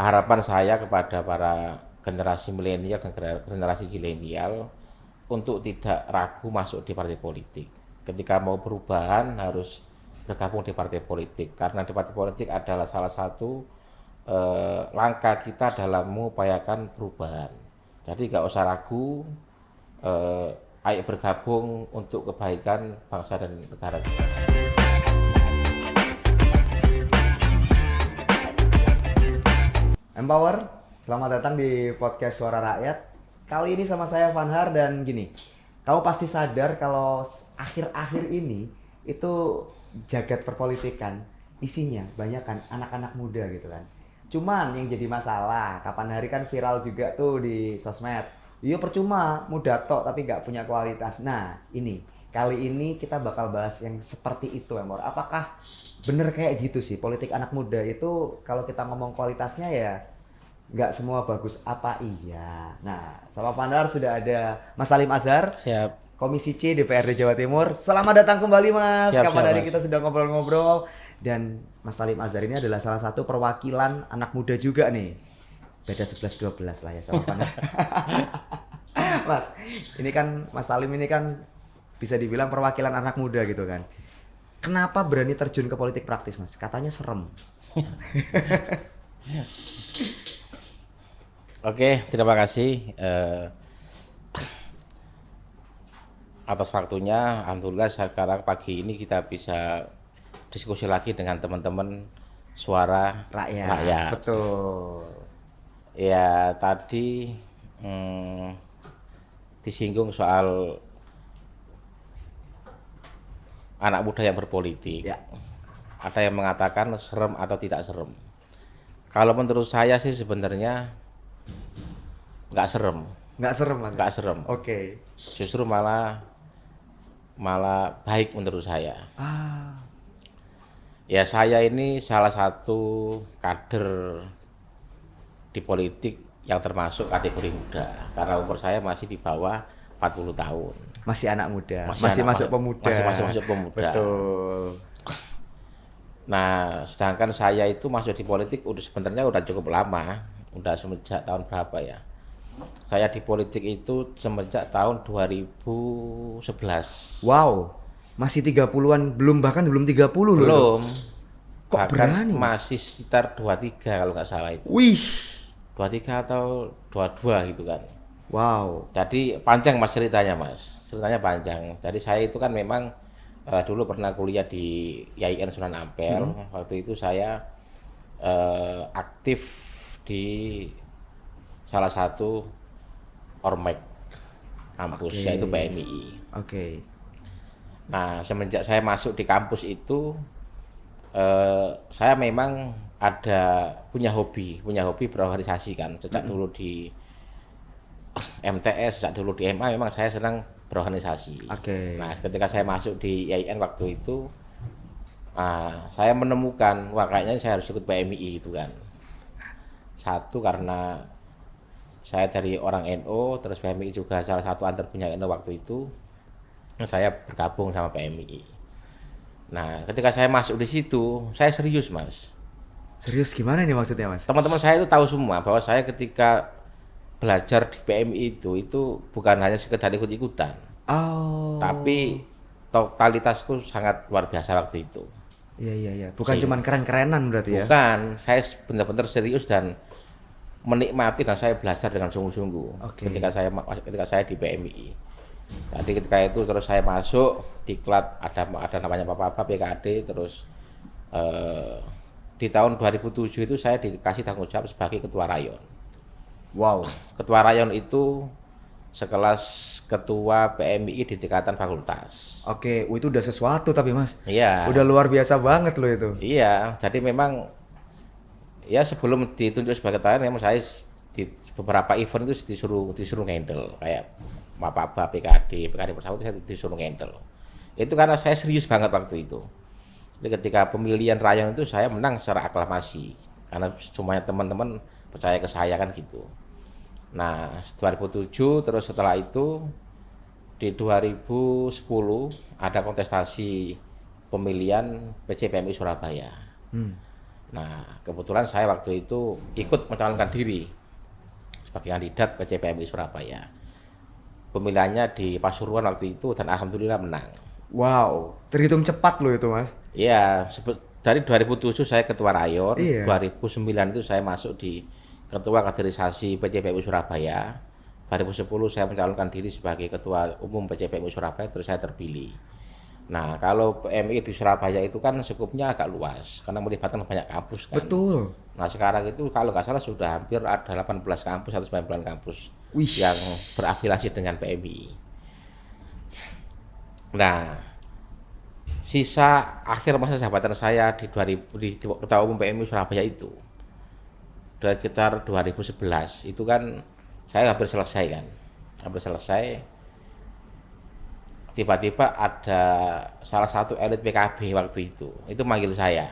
harapan saya kepada para generasi milenial dan generasi zilenial untuk tidak ragu masuk di partai politik. Ketika mau perubahan harus bergabung di partai politik karena di partai politik adalah salah satu langkah kita dalam mengupayakan perubahan. Jadi nggak usah ragu, ayo bergabung untuk kebaikan bangsa dan negara kita. Empower, selamat datang di podcast Suara Rakyat. Kali ini sama saya Vanhar dan gini, kamu pasti sadar kalau akhir-akhir ini itu jagat perpolitikan isinya banyak kan anak-anak muda gitu kan. Cuman yang jadi masalah, kapan hari kan viral juga tuh di sosmed. Iya percuma, muda tok tapi nggak punya kualitas. Nah kali ini kita bakal bahas yang seperti itu Empower. Apakah bener kayak gitu sih politik anak muda itu kalau kita ngomong kualitasnya ya nggak semua bagus apa iya. Nah, sama Pandar sudah ada Mas Salim Azhar, Siap. Komisi C DPRD Jawa Timur. Selamat datang kembali Mas. Siap, Kapan siap, hari Mas. kita sudah ngobrol-ngobrol dan Mas Salim Azhar ini adalah salah satu perwakilan anak muda juga nih. Beda 11-12 lah ya sama Pandar. Mas, ini kan Mas Salim ini kan bisa dibilang perwakilan anak muda gitu kan. Kenapa berani terjun ke politik praktis Mas? Katanya serem. Oke, terima kasih atas waktunya. Alhamdulillah sekarang pagi ini kita bisa diskusi lagi dengan teman-teman suara rakyat. Betul. Ya tadi disinggung soal anak muda yang berpolitik. Ya. Ada yang mengatakan serem atau tidak serem. Kalau menurut saya sih sebenarnya nggak serem, Nggak serem Mas? nggak serem. Oke. Justru malah baik menurut saya. Ah, Ya saya ini salah satu kader di politik yang termasuk kategori muda karena umur saya masih di bawah 40 tahun. masih anak muda. Masih Masih anak masuk muda. pemuda. Masih masuk pemuda. Betul. Nah, sedangkan saya itu masuk di politik sebenarnya udah cukup lama, udah semenjak tahun berapa ya? Saya di politik itu semenjak tahun 2011. Wow. Masih 30-an, belum 30 loh. Belum. Kok Bahkan berani, Mas? masih sekitar 23 kalau nggak salah itu. Wih. 23 atau 22 gitu kan. Wow. Jadi panjang Mas ceritanya Mas. Ceritanya panjang. Jadi saya itu kan memang dulu pernah kuliah di IAIN Sunan Ampel. Waktu itu saya aktif di salah satu ormek kampus Oke. yaitu PMII. Oke. Nah, semenjak saya masuk di kampus itu saya memang punya hobi berorganisasi kan. Sejak dulu di MTS, sejak dulu di MA memang saya senang berorganisasi. Oke. Nah, ketika saya masuk di IAIN waktu itu, saya menemukan wah kayaknya saya harus ikut PMII itu kan. Satu karena saya dari orang NU, terus PMII juga salah satu antar punya NU waktu itu, saya bergabung sama PMII. Nah, ketika saya masuk di situ, saya serius Mas. Serius gimana nih maksudnya, Mas? Teman-teman saya itu tahu semua bahwa saya ketika belajar di PMI itu bukan hanya sekedar ikut-ikutan, Oh. tapi totalitasku sangat luar biasa waktu itu. Iya. Bukan cuman keren-kerenan berarti ya? Bukan, saya benar-benar serius dan menikmati dan saya belajar dengan sungguh-sungguh Oke. ketika saya di PMI. Jadi ketika itu terus saya masuk diklat ada namanya apa-apa PKD terus di tahun 2007 itu saya dikasih tanggung jawab sebagai ketua rayon. Wow. Ketua rayon itu sekelas ketua PMI di tingkatan fakultas. Oke, itu udah sesuatu tapi Mas. Iya. Udah luar biasa banget loh itu. Iya, jadi memang ya sebelum ditunjuk sebagai ketua rayon memang saya di beberapa event itu disuruh handle kayak apa PKD bersama saya disuruh handle. Itu karena saya serius banget waktu itu. Jadi ketika pemilihan rayon itu saya menang secara aklamasi karena semuanya teman-teman percaya ke saya kan gitu. Nah, 2007 terus setelah itu di 2010 ada kontestasi pemilihan PCPMI Surabaya. Nah, kebetulan saya waktu itu ikut mencalonkan diri sebagai kandidat PJ PMI Surabaya. Pemilihannya di Pasuruan waktu itu dan alhamdulillah menang. Wow, terhitung cepat loh itu Mas. Iya, dari 2007 saya ketua rayon, Iya. 2009 itu saya masuk di ketua kaderisasi PJ PMI Surabaya. 2010 saya mencalonkan diri sebagai ketua umum PJ PMI Surabaya, terus saya terpilih. Nah, kalau PMI di Surabaya itu kan skupnya agak luas karena melibatkan banyak kampus kan. Betul. Nah, sekarang itu kalau nggak salah sudah hampir ada 18 kampus atau 19 kampus Wih. yang berafiliasi dengan PMI. Nah, sisa akhir masa jabatan saya di 2000 di Ketua Umum PMI Surabaya itu dari sekitar 2011 itu kan saya hampir selesai kan. Hampir selesai. Tiba-tiba ada salah satu elit PKB waktu itu manggil saya.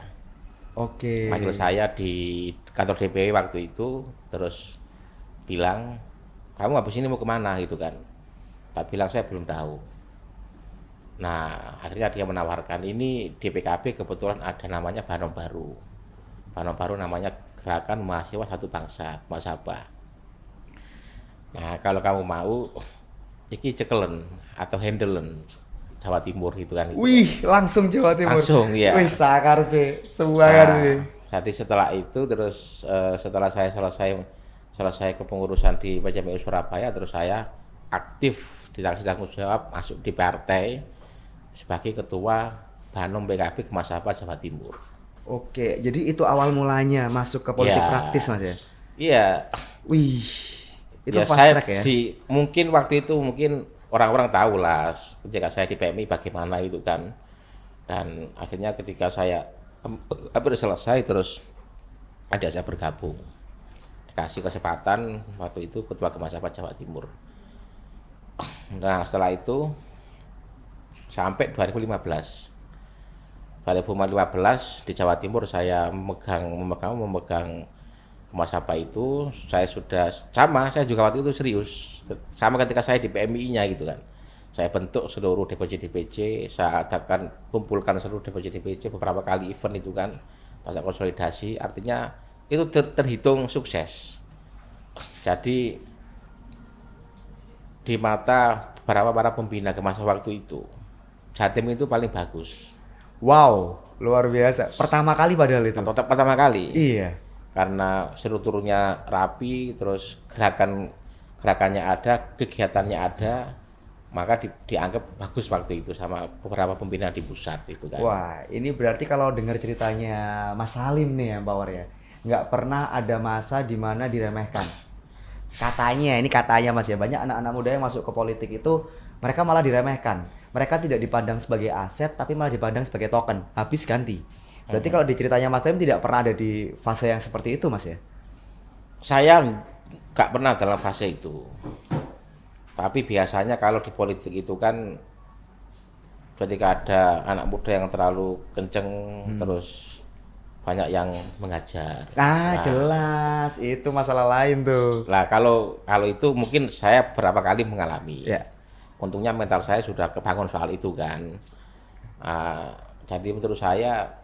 Oke. Manggil saya di kantor DPW waktu itu, terus bilang, kamu habis ini mau kemana gitu kan. Tak bilang saya belum tahu. Nah, akhirnya dia menawarkan ini di PKB kebetulan ada namanya Banom Baru. Banom Baru namanya Gerakan Mahasiswa Satu Bangsa, Mahasaba. Nah, kalau kamu mau, iki cekelen atau handelen Jawa Timur gitu kan. Wih, langsung Jawa Timur. Langsung, iya. Wih, sakar sih. Semangat sih. Jadi setelah itu terus setelah saya selesai kepengurusan di PJMU Surabaya, terus saya aktif di tanggung jawab masuk di partai sebagai ketua Banom PKB Kemasapa Jawa Timur. Oke, jadi itu awal mulanya masuk ke politik Ya. praktis Mas ya. Iya. Wih, itu Ya, fast saya track ya. mungkin waktu itu mungkin orang-orang tahu lah ketika saya di PMI bagaimana itu kan. Dan akhirnya ketika saya hampir selesai terus ada saya bergabung. Dikasih kesempatan waktu itu ketua Kemasapa Jawa Timur. Nah, setelah itu sampai 2015 di Jawa Timur saya memegang Kemasapa itu. Saya sudah saya juga waktu itu serius sama ketika saya di PMI-nya gitu kan. Saya bentuk seluruh DPC, saya adakan kumpulkan seluruh DPC beberapa kali event itu kan, masa konsolidasi, artinya itu terhitung sukses. Jadi di mata beberapa para pembina ke masa waktu itu, Jatim itu paling bagus. Wow, luar biasa. Pertama kali padahal itu. Pertama kali. Iya. Karena strukturnya rapi, terus gerakannya ada, kegiatannya ada, maka dianggap bagus waktu itu sama beberapa pembina di pusat itu kan. Wah, ini berarti kalau dengar ceritanya Mas Salim nih ya, Mbak War ya, nggak pernah ada masa di mana diremehkan. Katanya, ini katanya Mas ya, banyak anak-anak muda yang masuk ke politik itu mereka malah diremehkan. Mereka tidak dipandang sebagai aset, tapi malah dipandang sebagai token. Habis ganti. Berarti kalau di ceritanya Mas Salim tidak pernah ada di fase yang seperti itu, Mas ya? Saya nggak pernah dalam fase itu. Tapi biasanya kalau di politik itu kan ketika ada anak muda yang terlalu kenceng, terus banyak yang mengajar. Ah, Nah, jelas. Itu masalah lain tuh. Nah, kalau itu mungkin saya berapa kali mengalami. Ya. Untungnya mental saya sudah kebangun soal itu kan. Jadi menurut saya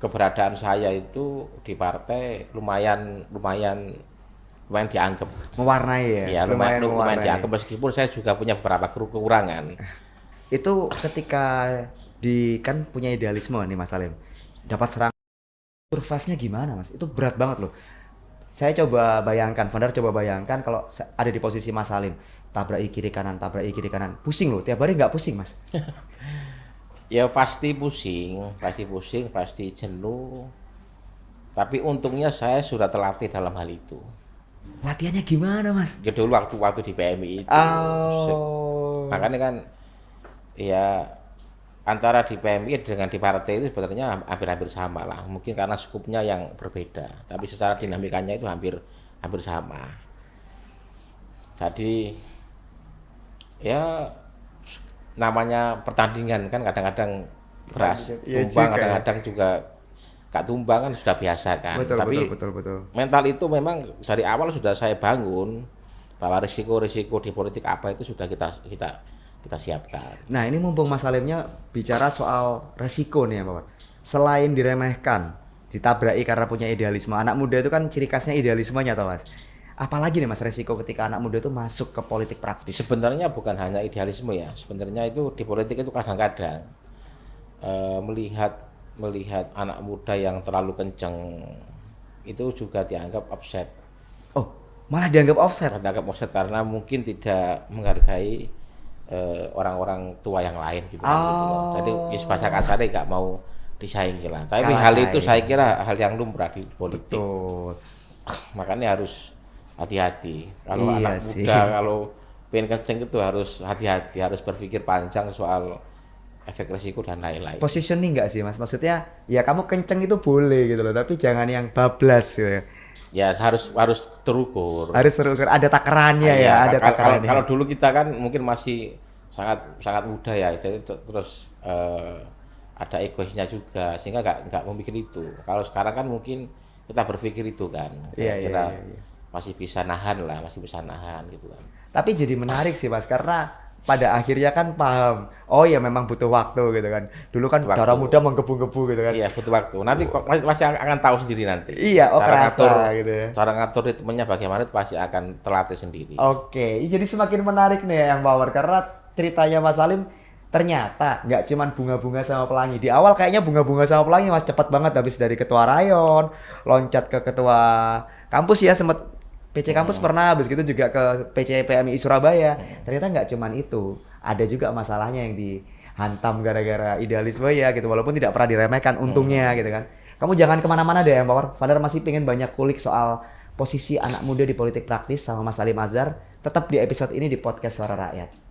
keberadaan saya itu di partai lumayan dianggap. Mewarnai ya? Ya, lumayan dianggap meskipun saya juga punya beberapa kekurangan. Itu ketika kan punya idealisme nih Mas Salim. Dapat serangan, survive-nya gimana Mas? Itu berat banget loh. Saya coba bayangkan, Vandar coba bayangkan kalau ada di posisi Mas Salim. Tabrak kiri kanan. Pusing loh, tiap hari nggak pusing Mas? Ya pasti pusing, pasti jenuh. Tapi untungnya saya sudah terlatih dalam hal itu. Latihannya gimana Mas? Ya dulu waktu di PMI itu. Oh. Makanya kan ya antara di PMI dengan di partai itu sebenarnya hampir sama lah. Mungkin karena skupnya yang berbeda, tapi secara dinamikanya itu hampir sama. Jadi ya namanya pertandingan kan kadang-kadang beras Iya tumbang, juga ya. kadang-kadang juga gak tumbang kan sudah biasa kan. Tapi Betul. mental itu memang dari awal sudah saya bangun bahwa risiko-risiko di politik apa itu sudah kita siapkan. Nah ini mumpung Mas Salimnya bicara soal resiko nih ya Bapak. selain diremehkan, ditabraki karena punya idealisme. Anak muda itu kan ciri khasnya idealismenya toh Mas. Apalagi nih Mas resiko ketika anak muda itu masuk ke politik praktis? Sebenarnya bukan hanya idealisme ya, sebenarnya itu di politik itu kadang-kadang melihat anak muda yang terlalu kenceng itu juga dianggap offset. Oh, malah dianggap offset. Dianggap offset karena mungkin tidak menghargai orang-orang tua yang lain gitu kan gitu loh. Jadi bahasa kasarnya nggak mau disaingi lah. Tapi Kalah hal itu saing. saya kira hal yang lumrah di politik. Betul. Makanya harus hati-hati. Kalau Iya anak sih. muda kalau pengen kenceng itu harus hati-hati, harus berpikir panjang soal efek resiko dan lain-lain. Positioning nggak sih Mas? Maksudnya ya kamu kenceng itu boleh gitu loh, tapi jangan yang bablas gitu. Ya harus terukur. Harus terukur, ada takarannya Iya, ya, ada kalau takarannya. kalau dulu kita kan mungkin masih sangat sangat muda ya, jadi terus ada egoisnya juga sehingga nggak memikir itu. Kalau sekarang kan mungkin kita berpikir itu kan, Iya, saya iya, kira iya, iya. masih bisa nahan lah, masih bisa nahan gitu kan. Tapi jadi menarik sih Mas, karena pada akhirnya kan paham, oh ya memang butuh waktu gitu kan. Dulu kan Butuh darah waktu. muda menggebu-gebu gitu kan. Iya butuh waktu. Nanti kok masih akan tahu sendiri nanti. Iya, oh kerasa ngatur, gitu ya. cara ngatur ritmenya bagaimana itu pasti akan terlatih sendiri. Oke, jadi semakin menarik nih yang Power karena ceritanya Mas Salim ternyata nggak cuman bunga-bunga sama pelangi. Di awal kayaknya bunga-bunga sama pelangi Mas cepet banget habis dari ketua rayon, loncat ke ketua kampus ya sempet PC kampus pernah, habis gitu juga ke PC PMI Surabaya. Ternyata nggak cuman itu, ada juga masalahnya yang dihantam gara-gara idealisme ya gitu, walaupun tidak pernah diremehkan untungnya gitu kan. Kamu jangan kemana-mana deh Power, Fadar masih pengen banyak kulik soal posisi anak muda di politik praktis sama Mas Salim Azhar. Tetap di episode ini di podcast Suara Rakyat.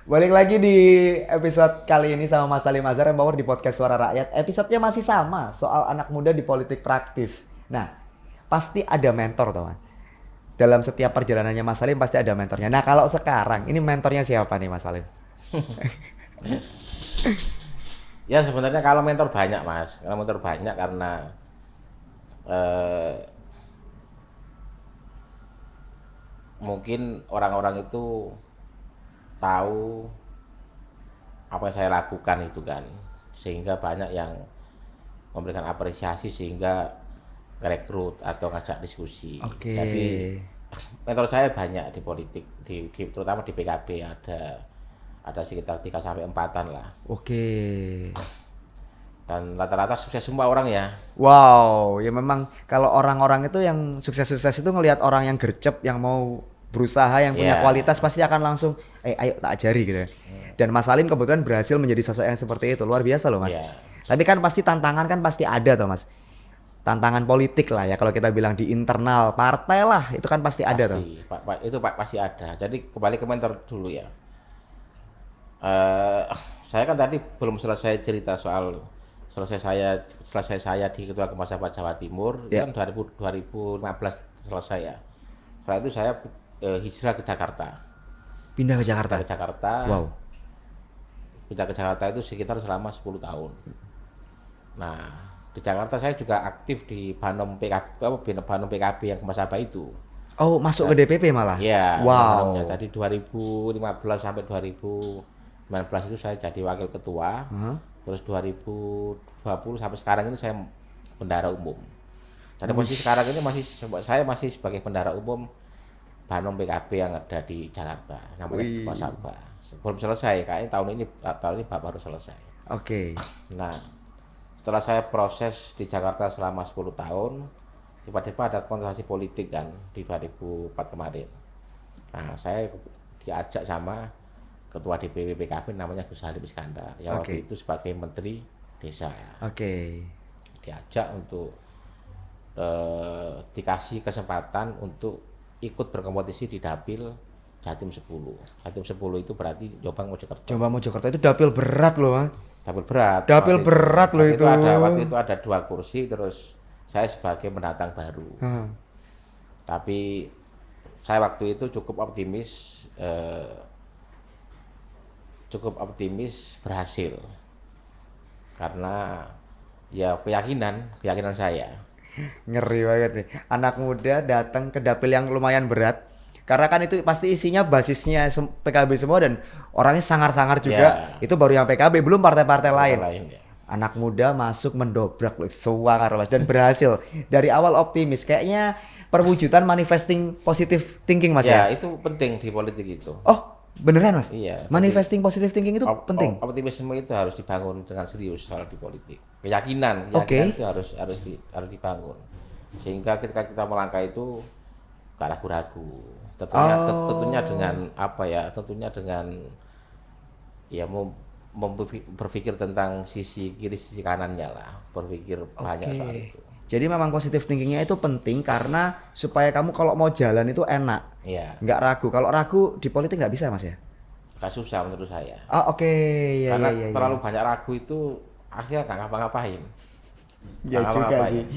Balik lagi di episode kali ini sama Mas Salim Azhar yang Power di podcast Suara Rakyat. Episodenya masih sama, soal anak muda di politik praktis. Nah, pasti ada mentor toh Mas. Dalam setiap perjalanannya Mas Salim pasti ada mentornya. Nah, kalau sekarang ini mentornya siapa nih Mas Salim? Ya sebenarnya kalau mentor banyak mas, kalau mentor banyak karena mungkin orang-orang itu tahu apa yang saya lakukan itu kan, sehingga banyak yang memberikan apresiasi sehingga rekrut atau ngajak diskusi. Oke. Jadi mentor saya banyak di politik, terutama di PKB ada sekitar 3 sampai 4-an lah. Oke. Dan rata-rata sukses semua orang ya. Wow, ya memang kalau orang-orang itu yang sukses-sukses itu ngelihat orang yang gercep, yang mau berusaha, yang punya Iya. kualitas pasti akan langsung, ayo tak ajari gitu ya. Dan Mas Salim kebetulan berhasil menjadi sosok yang seperti itu, luar biasa loh Mas. Iya. Tapi kan pasti tantangan kan pasti ada tuh Mas. Tantangan politik lah ya kalau kita bilang di internal partai lah, itu kan pasti ada tuh. Itu pasti ada. Jadi kembali ke mentor dulu ya. Saya kan tadi belum selesai cerita soal selesai saya di Ketua Kemasyarakatan Jawa Timur itu Ya. kan 2015 selesai ya. Setelah itu saya hijrah ke Jakarta. Pindah ke Jakarta. Ke Jakarta. Wow. Pindah ke Jakarta itu sekitar selama 10 tahun. Nah, di Jakarta saya juga aktif di Banom PKB yang Kemasyarakatan itu. Oh, masuk ke DPP malah. Iya. Wow. namanya. Tadi 2015 sampai 2019 itu saya jadi wakil ketua. Hah? Terus 2020 sampai sekarang ini saya bendahara umum. Jadi posisi sekarang ini saya masih sebagai bendahara umum Banom PKB yang ada di Jakarta, namanya Wih. Mas Sabah. Belum selesai, kayaknya tahun ini baru selesai. Oke. Nah, setelah saya proses di Jakarta selama 10 tahun, tiba-tiba ada kontestasi politik kan di 2004 kemarin. Nah, saya diajak sama Ketua DPW PKB namanya Gus Halim Iskandar, yang Oke. waktu itu sebagai Menteri Desa. Oke. Diajak untuk dikasih kesempatan untuk ikut berkompetisi di Dapil Jatim 10. Jatim 10 itu berarti Jombang Mojokerto. Coba Mojokerto itu dapil berat loh Mas. Dapil berat. Dapil berat loh itu. Waktu itu ada 2 kursi, terus saya sebagai pendatang baru. Hah. Tapi saya waktu itu cukup optimis berhasil. Karena ya keyakinan saya. Ngeri banget nih. Anak muda datang ke dapil yang lumayan berat, Karena kan itu pasti isinya basisnya PKB semua dan orangnya sangar-sangar juga. Itu baru yang PKB, belum partai-partai lain. Ya. Anak muda masuk mendobrak sangar Mas dan berhasil. Dari awal optimis, kayaknya perwujudan manifesting positive thinking Mas ya. Ya, itu penting di politik itu. Oh, beneran Mas? Iya. Manifesting positive thinking itu penting. Optimisme itu harus dibangun dengan serius soal di politik. Keyakinan itu harus dibangun. Sehingga ketika kita melangkah itu gak ragu-ragu. Tentunya dengan apa ya? Tentunya dengan ya berpikir tentang sisi kiri sisi kanannya lah, berpikir banyak soal itu. Jadi memang positive thinkingnya itu penting karena supaya kamu kalau mau jalan itu enak, nggak ragu. Kalau ragu di politik nggak bisa Mas ya? Agak susah menurut saya. Karena terlalu banyak ragu itu akhirnya nggak ngapa-ngapain. Ya juga sih.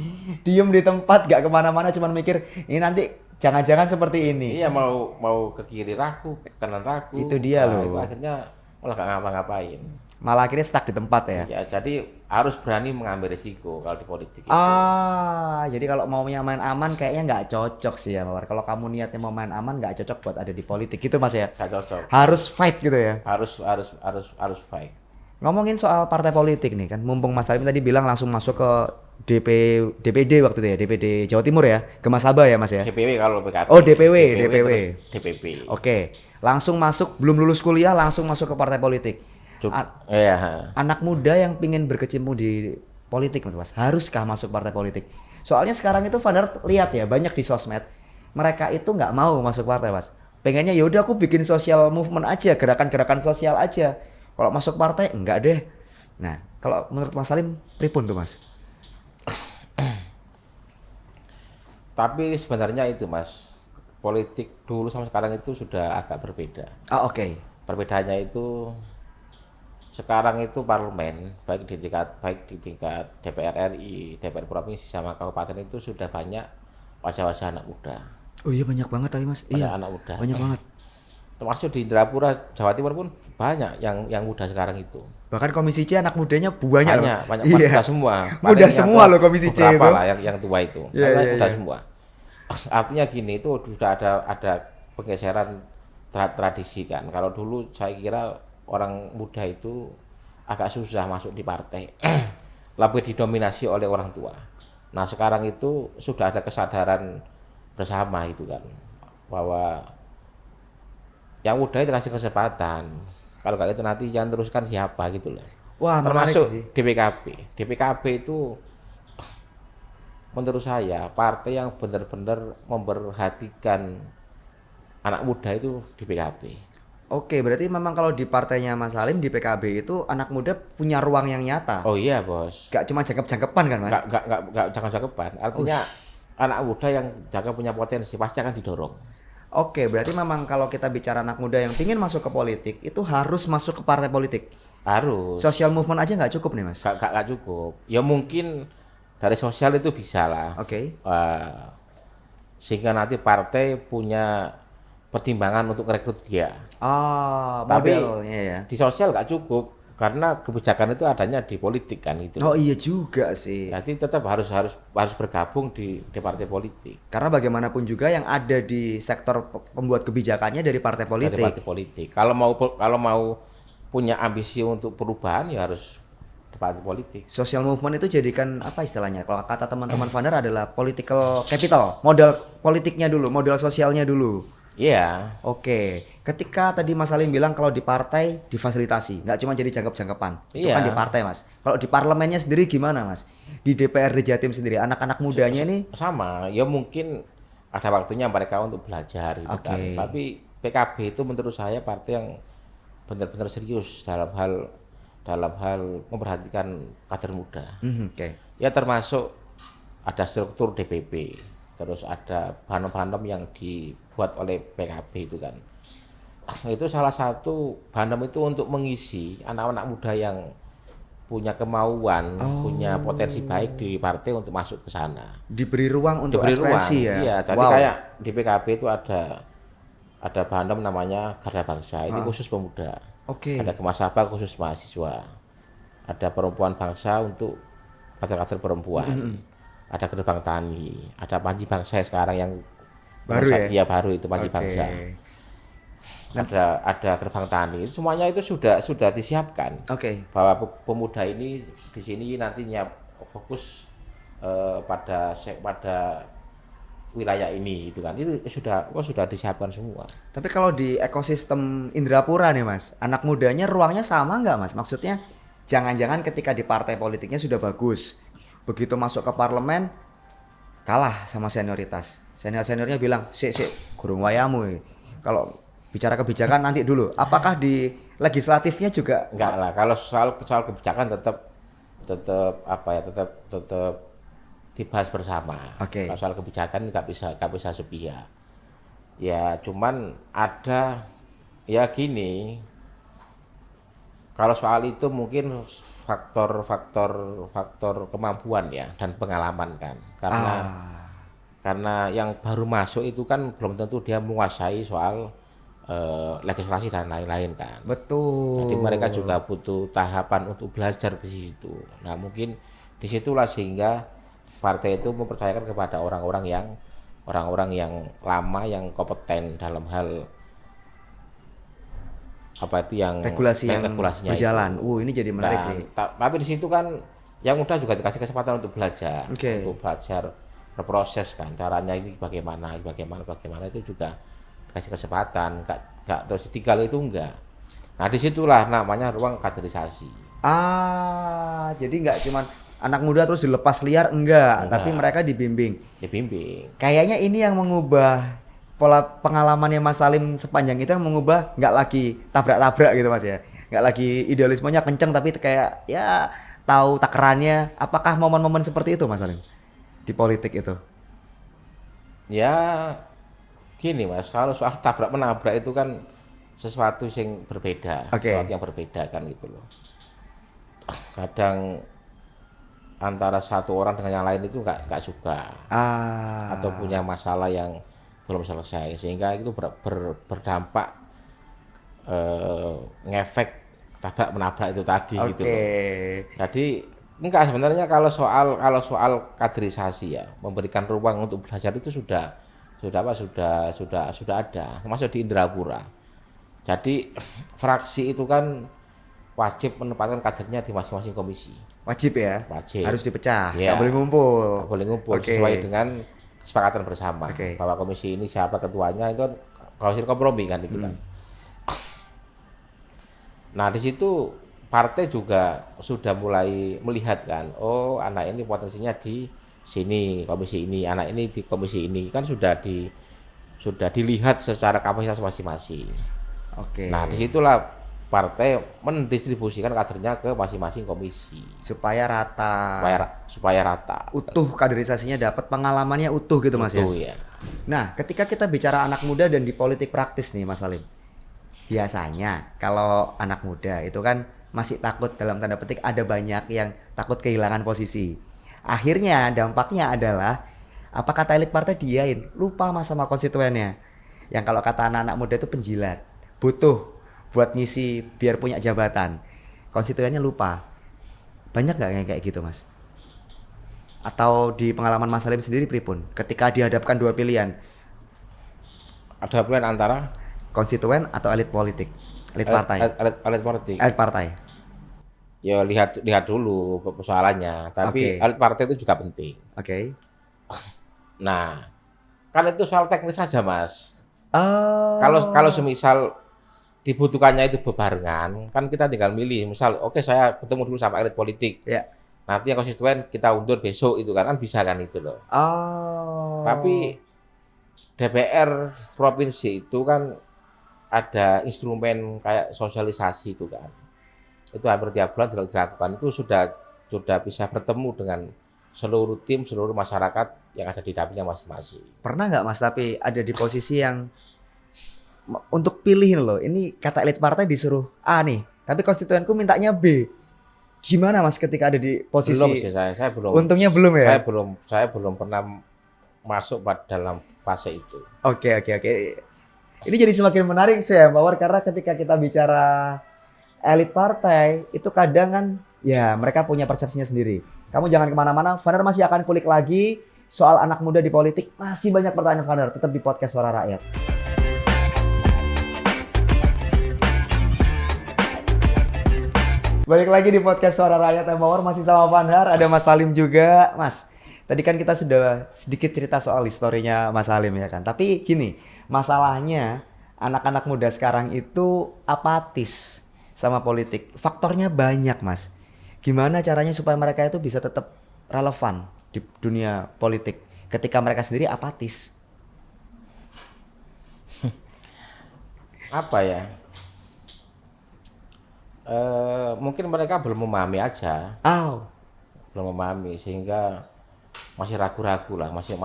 Diem di tempat nggak kemana-mana, cuman mikir ini nanti jangan-jangan seperti ini. Iya mau ke kiri ragu, ke kanan ragu. Itu dia loh. Itu akhirnya malah nggak ngapa-ngapain. Malah akhirnya stuck di tempat ya. Ya, jadi harus berani mengambil risiko kalau di politik itu. Jadi kalau maunya main aman kayaknya nggak cocok sih ya, Mawar. Kalau kamu niatnya mau main aman nggak cocok buat ada di politik gitu Mas ya. Nggak cocok. Harus fight gitu ya. Harus fight. Ngomongin soal partai politik nih kan, mumpung Mas Salim tadi bilang langsung masuk ke DPD waktu itu ya, DPD Jawa Timur ya, ke Mas Aba ya Mas ya. DPW kalau PKB. Oh DPW. DPP. Oke, langsung masuk, belum lulus kuliah langsung masuk ke partai politik. Anak muda yang pingin berkecimpung di politik Mas, haruskah masuk partai politik? Soalnya sekarang itu Fandar lihat ya, banyak di sosmed, mereka itu nggak mau masuk partai Mas. Pengennya ya udah aku bikin social movement aja, gerakan-gerakan sosial aja. Kalau masuk partai enggak deh. Nah, kalau menurut Mas Salim pripun tuh Mas? Tapi sebenarnya itu Mas, politik dulu sama sekarang itu sudah agak berbeda. Oke. Perbedaannya itu sekarang itu parlemen baik di tingkat DPR RI, DPR provinsi sama kabupaten itu sudah banyak wajah-wajah anak muda. Oh iya banyak banget tapi Mas. Iya. Anak muda. Banyak banget. Termasuk di Indrapura, Jawa Timur pun banyak yang muda sekarang itu. Bahkan Komisi C anak mudanya banyak muda semua. Muda semua loh Komisi C itu. Lah yang tua itu. Muda semua. Artinya gini, itu sudah ada penggeseran tradisi kan. Kalau dulu saya kira orang muda itu agak susah masuk di partai. Lebih didominasi oleh orang tua. Nah, sekarang itu sudah ada kesadaran bersama itu kan, bahwa yang muda itu kasih kesempatan. Kalau nggak itu nanti yang teruskan siapa gitu loh. Wah, termasuk DPKB itu menurut saya partai yang benar-benar memperhatikan anak muda itu DPKB. Oke, berarti memang kalau di partainya Mas Salim di PKB itu anak muda punya ruang yang nyata. Oh iya bos. Gak cuma jangkep-jangkepan kan Mas? Gak jangkep-jangkepan. Artinya anak muda yang jaga punya potensi pasti akan didorong. Oke, berarti memang kalau kita bicara anak muda yang ingin masuk ke politik itu harus masuk ke partai politik. Harus. Social movement aja nggak cukup nih Mas? Gak cukup. Ya mungkin dari sosial itu bisa lah. Oke. Sehingga nanti partai punya pertimbangan untuk merekrut dia. Modelnya ya. Di sosial nggak cukup karena kebijakan itu adanya di politik kan gitu. Oh iya juga sih. Jadi tetap harus bergabung di partai politik. Karena bagaimanapun juga yang ada di sektor pembuat kebijakannya dari partai politik. Dari partai politik. Kalau mau punya ambisi untuk perubahan ya harus di partai politik. Social movement itu jadikan apa istilahnya? Kalau kata teman-teman Vander adalah political capital, modal politiknya dulu, modal sosialnya dulu. Iya. Oke. Ketika tadi Mas Salim bilang kalau di partai difasilitasi, nggak cuma jadi jangkep-jangkepan. Itu kan di partai Mas. Kalau di parlemennya sendiri gimana Mas? Di DPRD Jatim sendiri, anak-anak mudanya ini sama. Ya mungkin ada waktunya mereka untuk belajar gitu kan. Tapi PKB itu menurut saya partai yang benar-benar serius dalam hal memperhatikan kader muda. Ya termasuk ada struktur DPP, terus ada bahan-bahan yang dibuat oleh PKB itu kan. Itu salah satu bahan itu untuk mengisi anak-anak muda yang punya kemauan, punya potensi baik di partai untuk masuk ke sana. Diberi ruang untuk ekspresi ya. Iya, jadi kayak di PKB itu ada bahan namanya Garda Bangsa, ini khusus pemuda. Ada Kemasaba khusus mahasiswa. Ada Perempuan Bangsa untuk kader-kader perempuan. Ada Gerbang Tani, ada Panji Bangsa sekarang yang Baru ya? Iya baru itu Panji Bangsa. Ada gerbang tani, semuanya itu sudah disiapkan. Bahwa pemuda ini di sini nantinya fokus pada wilayah ini gitu kan. Itu sudah disiapkan semua. Tapi kalau di ekosistem Indrapura nih Mas, anak mudanya ruangnya sama nggak Mas? Maksudnya jangan-jangan ketika di partai politiknya sudah bagus, begitu masuk ke parlemen kalah sama senioritas. Seniornya bilang, "Sik, gurung wayamu. Kalau bicara kebijakan nanti dulu." Apakah di legislatifnya juga? Enggak lah, kalau soal kebijakan tetap dibahas bersama. Kalau soal kebijakan nggak bisa sepihak. Ya cuman ada ya gini. Kalau soal itu mungkin faktor kemampuan ya dan pengalaman kan. Karena yang baru masuk itu kan belum tentu dia menguasai soal legislasi dan lain-lain kan. Betul. Jadi mereka juga butuh tahapan untuk belajar ke situ. Nah mungkin disitulah sehingga partai itu mempercayakan kepada orang-orang yang lama, yang kompeten dalam hal regulasinya berjalan. Ini jadi menarik sih. Tapi di situ kan yang muda juga dikasih kesempatan untuk belajar, untuk belajar berproses kan. Caranya ini bagaimana itu juga dikasih kesempatan. Nggak terus ditinggal itu enggak. Nah disitulah namanya ruang kaderisasi. Jadi nggak cuman anak muda terus dilepas liar, enggak. Tapi mereka dibimbing. Kayaknya ini yang mengubah pola pengalamannya Mas Salim sepanjang itu, yang mengubah nggak lagi tabrak-tabrak gitu Mas ya. Nggak lagi idealismenya kenceng tapi kayak ya tahu takarannya. Apakah momen-momen seperti itu Mas Salim di politik itu? Ya gini Mas, kalau soal tabrak menabrak itu kan sesuatu yang berbeda, sesuatu yang berbeda kan gitu loh. Kadang antara satu orang dengan yang lain itu nggak suka atau punya masalah yang belum selesai, sehingga itu berdampak ngefek tabrak menabrak itu tadi gitu loh. Jadi enggak, sebenarnya kalau soal kaderisasi ya, memberikan ruang untuk belajar itu sudah ada, termasuk di Indrapura. Jadi fraksi itu kan wajib menempatkan kadernya di masing-masing komisi. Wajib ya? Wajib. Harus dipecah, ya, nggak boleh ngumpul. Nggak boleh ngumpul, sesuai dengan kesepakatan bersama. Bahwa komisi ini siapa ketuanya itu komisi kompromi kan itu kan. Nah di situ partai juga sudah mulai melihat kan, oh anak ini potensinya di sini komisi ini, anak ini di komisi ini, kan sudah dilihat secara kapasitas masing-masing. Nah disitulah partai mendistribusikan kadernya ke masing-masing komisi supaya rata, utuh, kaderisasinya dapat, pengalamannya utuh gitu Mas ya. Nah ketika kita bicara anak muda dan di politik praktis nih Mas Salim, biasanya kalau anak muda itu kan masih takut, dalam tanda petik ada banyak yang takut kehilangan posisi. Akhirnya dampaknya adalah apa kata elit partai, diain lupa sama konstituennya. Yang kalau kata anak-anak muda itu penjilat, butuh buat ngisi biar punya jabatan, konstituennya lupa. Banyak nggak kayak gitu Mas? Atau di pengalaman Mas Salim sendiri pripun ketika dihadapkan dua pilihan? Ada pilihan antara konstituen atau elit politik, elit partai? Elit partai. Ya lihat dulu persoalannya, tapi elit partai itu juga penting. Nah, kan itu soal teknis saja Mas. Kalau semisal dibutuhkannya itu bebarengan, kan kita tinggal milih. Misal, saya ketemu dulu sama elit politik. Nanti yang konstituen kita undur besok itu kan bisa kan itu loh. Tapi DPR provinsi itu kan ada instrumen kayak sosialisasi itu kan. Itu hampir tiap bulan dilakukan, itu sudah bisa bertemu dengan seluruh tim, seluruh masyarakat yang ada di dapilnya masing-masing. Pernah nggak Mas tapi ada di posisi yang untuk pilihin loh, ini kata elit partai disuruh A nih, tapi konstituenku mintanya B. Gimana Mas ketika ada di posisi? Belum sih, saya belum. Untungnya belum ya? Saya belum pernah masuk dalam fase itu. Oke. Ini jadi semakin menarik sih ya, Mawar, karena ketika kita bicara elit partai, itu kadang kan ya mereka punya persepsinya sendiri. Kamu jangan kemana-mana, Vaner masih akan kulik lagi soal anak muda di politik. Masih banyak pertanyaan Vanhar, tetap di podcast Suara Rakyat. Balik lagi di podcast Suara Rakyat Empower, masih sama Vanhar, ada Mas Salim juga. Mas, tadi kan kita sudah sedikit cerita soal historinya Mas Salim ya kan. Tapi gini, masalahnya anak-anak muda sekarang itu apatis sama politik. Faktornya banyak, Mas. Gimana caranya supaya mereka itu bisa tetap relevan di dunia politik ketika mereka sendiri apatis? Apa ya? Mungkin mereka belum memahami aja, belum memahami sehingga masih ragu-ragu lah, masih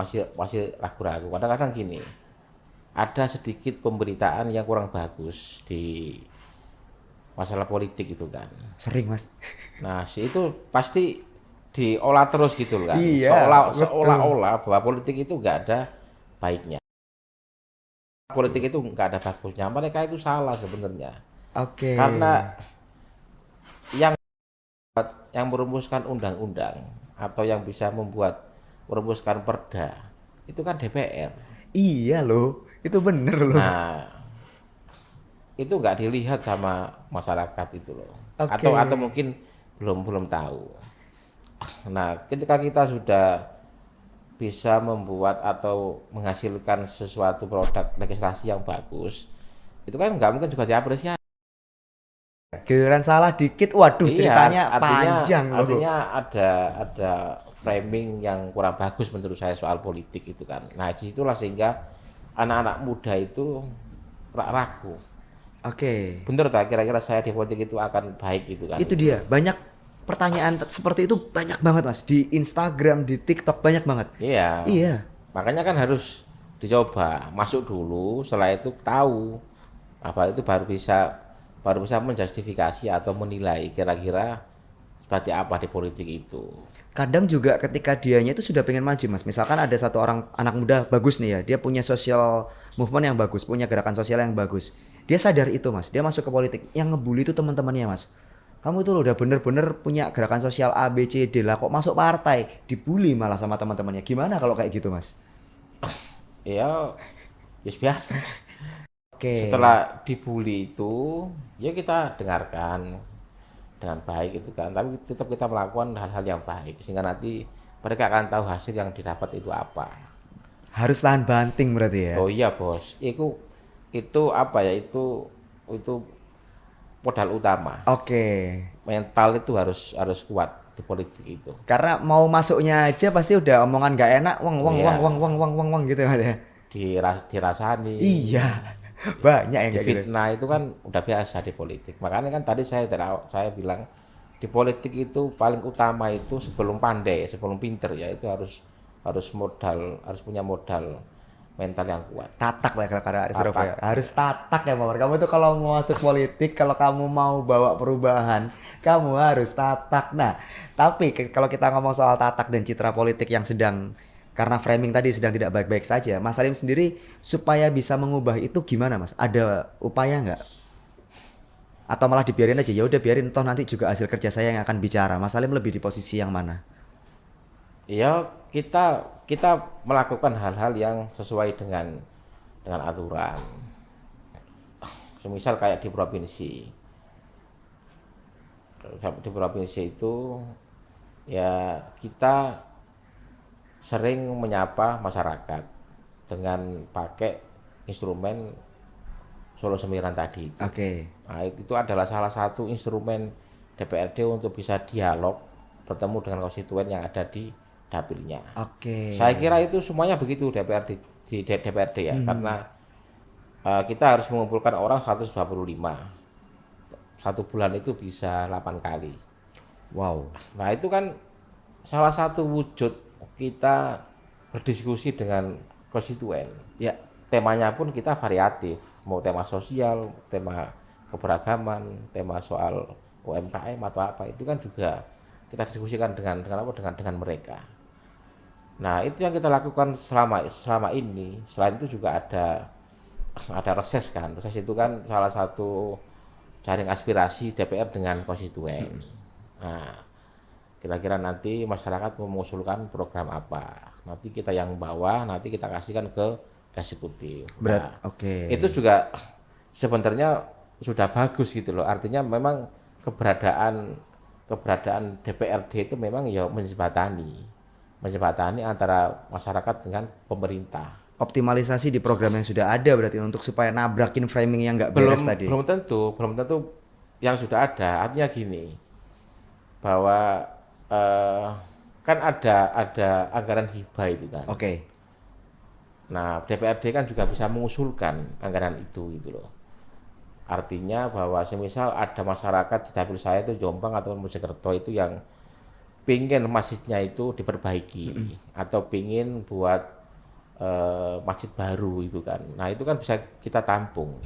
ragu-ragu. Kadang-kadang gini, ada sedikit pemberitaan yang kurang bagus di masalah politik itu kan. Sering, Mas. Nah, itu pasti diolah terus gitu loh kan. Iya, Seolah-olah bahwa politik itu nggak ada baiknya. Politik itu nggak ada bagusnya. Mereka itu salah sebenarnya. Oke. Karena yang merumuskan undang-undang atau yang bisa merumuskan perda itu kan DPR. Iya loh, itu bener loh. Nah, itu nggak dilihat sama masyarakat itu loh. Oke. Atau mungkin belum tahu. Nah, ketika kita sudah bisa membuat atau menghasilkan sesuatu produk legislasi yang bagus, itu kan nggak mungkin juga diapresiasi. Giliran salah dikit, waduh ceritanya panjang loh. Artinya ada framing yang kurang bagus menurut saya soal politik itu kan. Nah, disitulah sehingga anak-anak muda itu ragu. Oke. Bener tak kira-kira saya di politik itu akan baik gitu kan? Itu dia, banyak pertanyaan seperti itu banyak banget Mas. Di Instagram, di TikTok banyak banget. Iya. Iya. Makanya kan harus dicoba, masuk dulu, setelah itu tahu apa itu baru bisa menjustifikasi atau menilai kira-kira seperti apa di politik itu. Kadang juga ketika dianya itu sudah pengen maju Mas. Misalkan ada satu orang anak muda bagus nih ya, dia punya social movement yang bagus, punya gerakan sosial yang bagus. Dia sadar itu Mas, dia masuk ke politik. Yang ngebully itu teman-temannya Mas. Kamu itu loh udah bener-bener punya gerakan sosial A, B, C, D lah, kok masuk partai? Dibully malah sama teman-temannya. Gimana kalau kayak gitu Mas? Ya, biasa. Oke. Setelah dibully itu, ya kita dengarkan dengan baik itu kan. Tapi tetap kita melakukan hal-hal yang baik sehingga nanti mereka akan tahu hasil yang didapat itu apa. Harus tahan banting berarti ya? Oh iya bos, itu apa ya? Itu modal utama. Oke. Mental itu harus kuat di politik itu. Karena mau masuknya aja pasti udah omongan gak enak, Iya. wang gitu ya. Dirasani. Iya. Banyak yang kayak gitu. Fitnah itu kan udah biasa di politik. Makanya kan tadi saya bilang di politik itu paling utama itu sebelum pandai, sebelum pinter ya itu harus punya modal mental yang kuat. Tatak lah kalau ada Surabaya. Harus tatak ya Mawar. Kamu tuh kalau mau masuk politik, kalau kamu mau bawa perubahan, kamu harus tatak. Nah, tapi kalau kita ngomong soal tatak dan citra politik yang sedang karena framing tadi sedang tidak baik-baik saja, Mas Salim sendiri supaya bisa mengubah itu gimana Mas? Ada upaya nggak? Atau malah dibiarin aja? Ya udah biarin, toh nanti juga hasil kerja saya yang akan bicara. Mas Salim lebih di posisi yang mana? Ya kita melakukan hal-hal yang sesuai dengan aturan. Semisal kayak di provinsi itu ya kita sering menyapa masyarakat dengan pakai instrumen Solo Sembilan tadi. Oke. Nah, itu adalah salah satu instrumen DPRD untuk bisa dialog bertemu dengan konstituen yang ada di dapilnya. Oke. Saya kira itu semuanya begitu di DPRD ya, karena kita harus mengumpulkan orang 125. Satu bulan itu bisa 8 kali. Wow. Nah, itu kan salah satu wujud kita berdiskusi dengan konstituen. Ya. Temanya pun kita variatif, mau tema sosial, tema keberagaman, tema soal UMKM atau apa itu kan juga kita diskusikan dengan mereka. Nah, itu yang kita lakukan selama ini. Selain itu juga ada reses kan. Reses itu kan salah satu jaring aspirasi DPR dengan konstituen. Nah, kira-kira nanti masyarakat mengusulkan program apa. Nanti kita yang bawah, nanti kita kasihkan ke eksekutif. Berat. Nah, Oke. itu juga sebenarnya sudah bagus gitu loh. Artinya memang keberadaan DPRD itu memang ya menjembatani antara masyarakat dengan pemerintah. Optimalisasi di program yang sudah ada berarti untuk supaya nabrakin framing yang nggak Belum beres tadi. belum tentu yang sudah ada. Artinya gini, bahwa kan ada anggaran hibah itu kan. Oke. Nah, DPRD kan juga bisa mengusulkan anggaran itu gitu loh. Artinya bahwa semisal ada masyarakat di dapil saya itu Jombang atau Mojokerto itu yang pingin masjidnya itu diperbaiki atau pingin buat masjid baru itu kan. Nah, itu kan bisa kita tampung.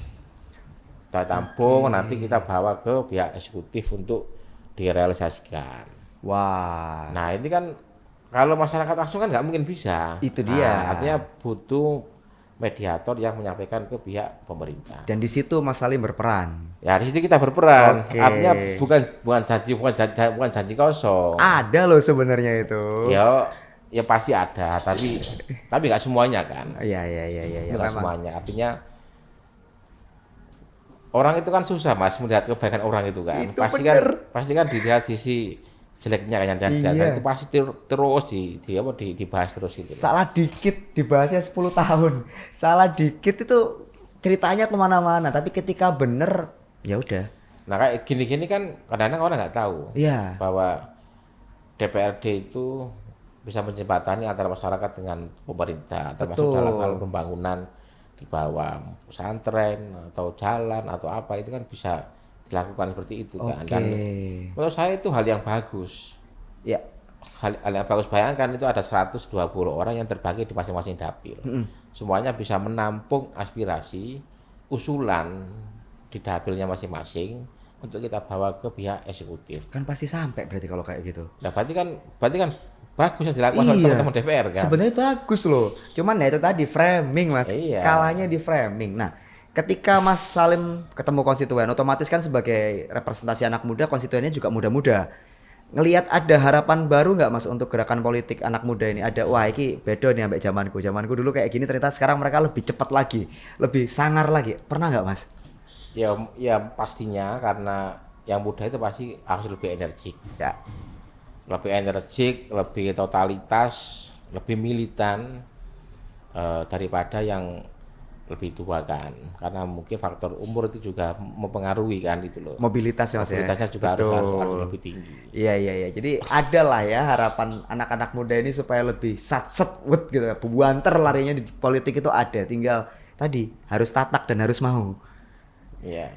Kita tampung, nanti kita bawa ke pihak eksekutif untuk direalisasikan. Wah. Nah, ini kan kalau masyarakat langsung kan nggak mungkin bisa. Itu Nah, dia. artinya butuh mediator yang menyampaikan ke pihak pemerintah. Dan di situ Mas Salim berperan. Ya, di situ kita berperan. Oke. Artinya bukan janji kosong. Ada loh sebenarnya itu. Ya pasti ada, tapi nggak semuanya kan. Iya iya iya iya ya, Nggak semuanya. Artinya orang itu kan susah Mas melihat kebaikan orang itu kan. Itu bener. Pasti kan dilihat sisi jeleknya kan yang Iya. itu pasti terus dibahas terus gitu. Salah dikit dibahasnya 10 tahun. Salah dikit itu ceritanya kemana-mana. Tapi ketika bener, ya udah. Nah kayak gini-gini kan kadang-kadang orang nggak tahu Iya. bahwa DPRD itu bisa menjembatani antara masyarakat dengan pemerintah, termasuk Betul. dalam hal pembangunan di bawah pesantren atau jalan atau apa itu kan bisa dilakukan seperti itu kan. Oke. Dan menurut saya itu hal yang bagus. Ya. Hal yang bagus, bayangkan itu ada 120 orang yang terbagi di masing-masing dapil. Semuanya bisa menampung aspirasi, usulan di dapilnya masing-masing untuk kita bawa ke pihak eksekutif. Kan pasti sampai berarti kalau kayak gitu. Nah, berarti kan bagus yang dilakukan oleh Iya. teman-teman DPR kan. Sebenarnya bagus loh. Cuman ya itu tadi framing Mas. Iya. Kalahnya di framing. Nah, ketika Mas Salim ketemu konstituen, otomatis kan sebagai representasi anak muda, konstituennya juga muda-muda. Ngelihat ada harapan baru nggak Mas untuk gerakan politik anak muda ini? Ada, wah ini beda nih sampai zamanku. Zamanku dulu kayak gini, ternyata sekarang mereka lebih cepat lagi, lebih sangar lagi. Pernah nggak Mas? Ya pastinya karena yang muda itu pasti harus lebih energik. Ya. Lebih energik, lebih totalitas, lebih militan daripada yang lebih tua kan. Karena mungkin faktor umur itu juga mempengaruhi kan itu loh. Mobilitas ya Mas ya. Mobilitasnya juga harus lebih tinggi. Iya iya iya. Jadi ada lah ya harapan anak-anak muda ini supaya lebih satset wet gitu. Buanter larinya di politik itu ada. Tinggal tadi harus tatak dan harus mau. Iya.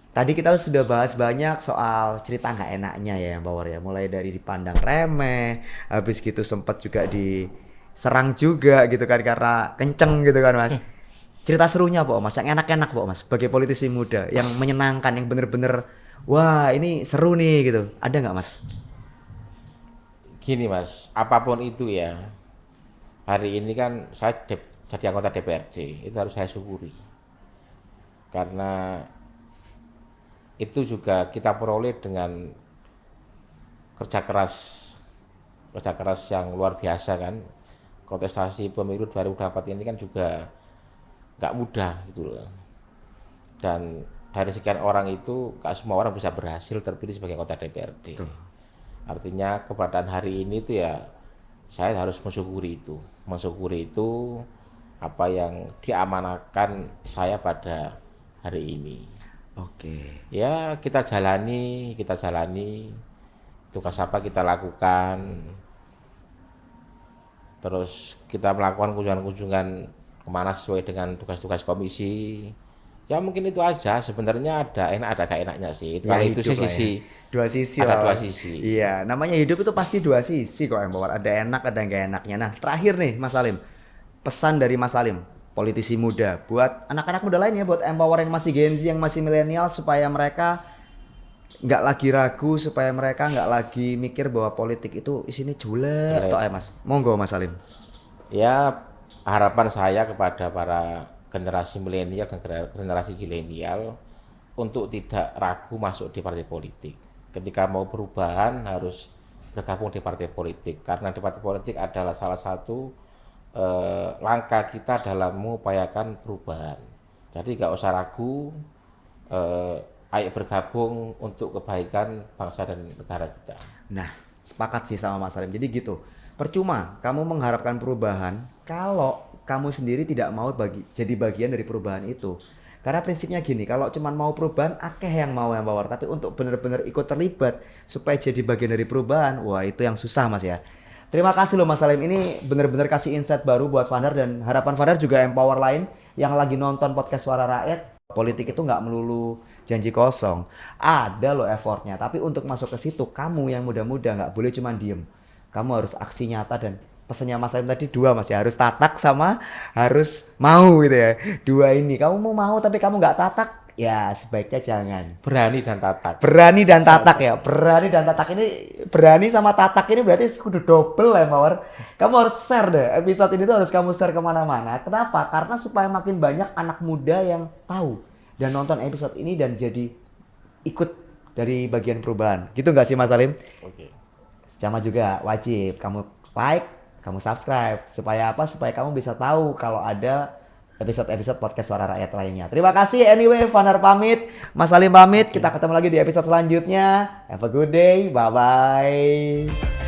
Tadi kita sudah bahas banyak soal cerita nggak enaknya ya yang Power ya. Mulai dari dipandang remeh, habis gitu sempat juga diserang juga gitu kan karena kenceng gitu kan Mas. Cerita serunya Pak Mas, yang enak-enak Pak Mas sebagai politisi muda, yang menyenangkan, yang bener-bener wah ini seru nih gitu. Ada nggak Mas? Gini Mas, apapun itu ya, hari ini kan saya jadi anggota DPRD, itu harus saya syukuri. Karena itu juga kita peroleh dengan kerja keras yang luar biasa kan. Kontestasi pemilu 2024 ini kan juga nggak mudah gitu loh. Dan dari sekian orang itu, gak semua orang bisa berhasil terpilih sebagai anggota DPRD. Betul. Artinya keberadaan hari ini itu ya saya harus mensyukuri itu apa yang diamanahkan saya pada hari ini. Oke. Ya kita jalani tugas apa kita lakukan, terus kita melakukan kunjungan-kunjungan kemana sesuai dengan tugas-tugas komisi. Ya mungkin itu aja, sebenarnya ada enak ada gak enaknya sih. Ya, Kalau itu hidup sih lah ya. sisi Dua sisi ada lah. dua sisi. Iya, namanya hidup itu pasti dua sisi kok Empower. Ada enak, ada yang gak enaknya. Nah, terakhir nih Mas Salim. Pesan dari Mas Salim, politisi muda, buat anak-anak muda lainnya, buat Empower yang masih Gen Z, yang masih milenial, supaya mereka nggak lagi ragu, supaya mereka nggak lagi mikir bahwa politik itu isinya julek. Toh ya Mas. Monggo Mas Salim. Ya harapan saya kepada para generasi milenial dan generasi zilenial untuk tidak ragu masuk di partai politik. Ketika mau perubahan harus bergabung di partai politik, karena di partai politik adalah salah satu langkah kita dalam mengupayakan perubahan. Jadi nggak usah ragu, ayo bergabung untuk kebaikan bangsa dan negara kita. Nah, sepakat sih sama Mas Salim. Jadi gitu. Percuma kamu mengharapkan perubahan kalau kamu sendiri tidak mau jadi bagian dari perubahan itu. Karena prinsipnya gini, kalau cuma mau perubahan, akeh yang mau yang power. Tapi untuk benar-benar ikut terlibat supaya jadi bagian dari perubahan, wah itu yang susah Mas ya. Terima kasih loh Mas Salim. Ini benar-benar kasih insight baru buat Vandar dan harapan Vandar juga empower lain yang lagi nonton podcast Suara Rakyat. Politik itu nggak melulu janji kosong. Ada loh effortnya. Tapi untuk masuk ke situ, kamu yang muda-muda nggak boleh cuma diem. Kamu harus aksi nyata dan pesannya Mas Salim tadi dua Mas ya. Harus tatak sama harus mau gitu ya. Dua ini. Kamu mau tapi kamu nggak tatak, ya sebaiknya jangan. Berani dan tatak. Berani dan tatak ya. Berani dan tatak ini, berani sama tatak ini berarti kudu double ya Mawar. Kamu harus share deh. Episode ini tuh harus kamu share kemana-mana. Kenapa? Karena supaya makin banyak anak muda yang tahu dan nonton episode ini dan jadi ikut dari bagian perubahan. Gitu nggak sih Mas Salim? Oke. Sama juga wajib kamu like, kamu subscribe. Supaya apa? Supaya kamu bisa tahu kalau ada episode-episode podcast Suara Rakyat lainnya. Terima kasih anyway, Vandar pamit, Mas Salim pamit. Kita ketemu lagi di episode selanjutnya. Have a good day. Bye-bye.